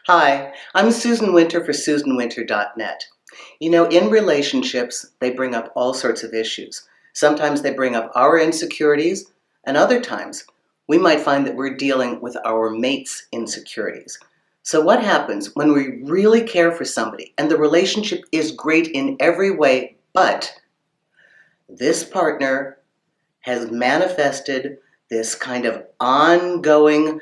Hi, I'm Susan Winter for SusanWinter.net. You know, in relationships, they bring up all sorts of issues. Sometimes they bring up our insecurities, and other times we might find that we're dealing with our mate's insecurities. So what happens when we really care for somebody and the relationship is great in every way, but this partner has manifested this kind of ongoing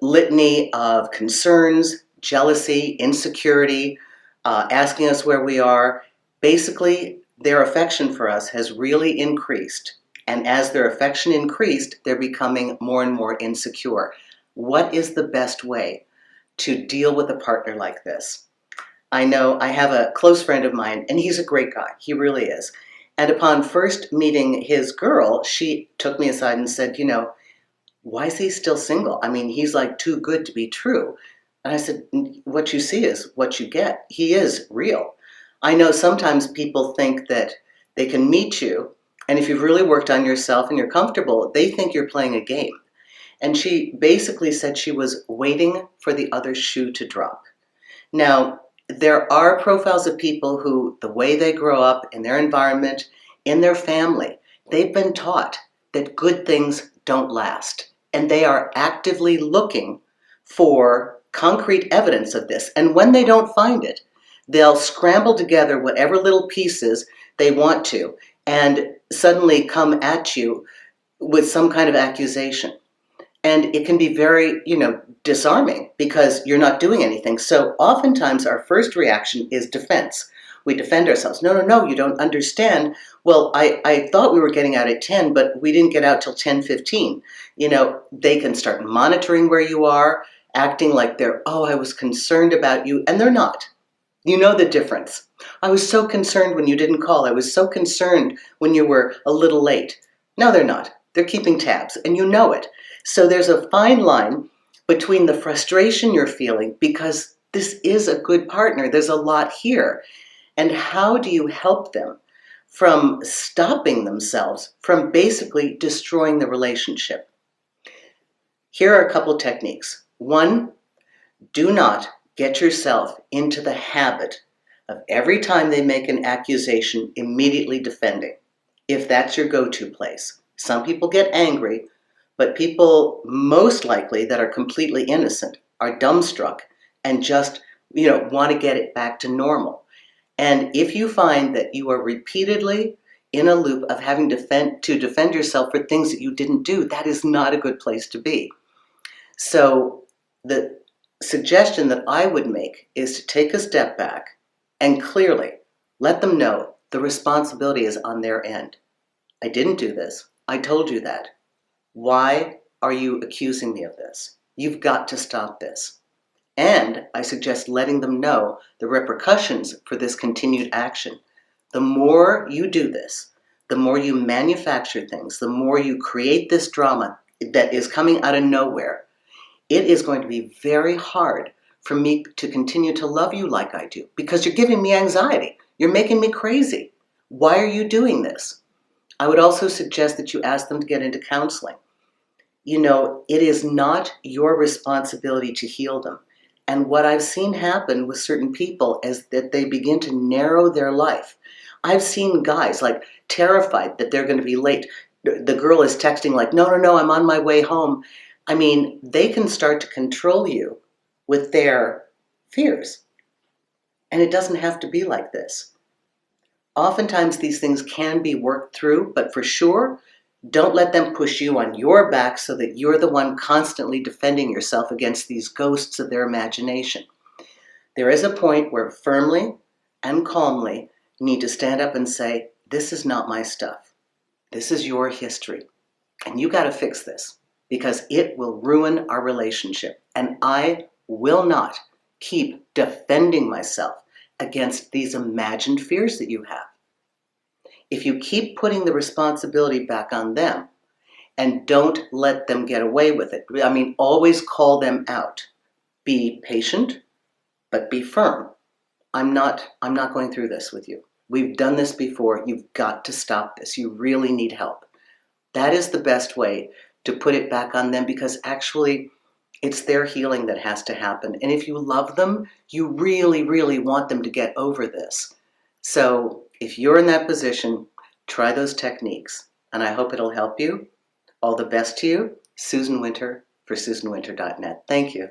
litany of concerns, jealousy, insecurity, asking us where we are. Basically, their affection for us has really increased. And as their affection increased, they're becoming more and more insecure. What is the best way to deal with a partner like this? I know I have a close friend of mine, and he's a great guy. He really is. And upon first meeting his girl, she took me aside and said, why is he still single? I mean, he's like too good to be true. And I said, what you see is what you get. He is real. I know sometimes people think that they can meet you, and if you've really worked on yourself and you're comfortable, they think you're playing a game. And she basically said she was waiting for the other shoe to drop. Now, there are profiles of people who, the way they grow up in their environment, in their family, they've been taught that good things don't last. And they are actively looking for concrete evidence of this. And when they don't find it, they'll scramble together whatever little pieces they want to and suddenly come at you with some kind of accusation. And it can be very, disarming because you're not doing anything. So oftentimes our first reaction is defense. We defend ourselves. No, no, no, you don't understand. Well, I thought we were getting out at 10, but we didn't get out till 10:15. They can start monitoring where you are, acting like I was concerned about you, and they're not. You know the difference. I was so concerned when you didn't call. I was so concerned when you were a little late. No, they're not. They're keeping tabs, and you know it. So there's a fine line between the frustration you're feeling, because this is a good partner, there's a lot here, and how do you help them from stopping themselves from basically destroying the relationship? Here are a couple techniques. One, do not get yourself into the habit of every time they make an accusation immediately defending, if that's your go-to place. Some people get angry, but people most likely that are completely innocent are dumbstruck and just, want to get it back to normal. And if you find that you are repeatedly in a loop of having to defend yourself for things that you didn't do, that is not a good place to be. So the suggestion that I would make is to take a step back and clearly let them know the responsibility is on their end. I didn't do this. I told you that. Why are you accusing me of this? You've got to stop this. And I suggest letting them know the repercussions for this continued action. The more you do this, the more you manufacture things, the more you create this drama that is coming out of nowhere, it is going to be very hard for me to continue to love you like I do, because you're giving me anxiety. You're making me crazy. Why are you doing this? I would also suggest that you ask them to get into counseling. It is not your responsibility to heal them. And what I've seen happen with certain people is that they begin to narrow their life. I've seen guys terrified that they're going to be late. The girl is texting no, no, no, I'm on my way home. I mean, they can start to control you with their fears. And it doesn't have to be like this. Oftentimes these things can be worked through, but for sure, don't let them push you on your back so that you're the one constantly defending yourself against these ghosts of their imagination. There is a point where firmly and calmly you need to stand up and say, this is not my stuff. This is your history. And you got to fix this because it will ruin our relationship. And I will not keep defending myself against these imagined fears that you have. If you keep putting the responsibility back on them and don't let them get away with it, always call them out. Be patient, but be firm. I'm not going through this with you. We've done this before. You've got to stop this. You really need help. That is the best way to put it back on them, because actually It's their healing that has to happen. And if you love them, you really, really want them to get over this. So if you're in that position, try those techniques. And I hope it'll help you. All the best to you. Susan Winter for SusanWinter.net. Thank you.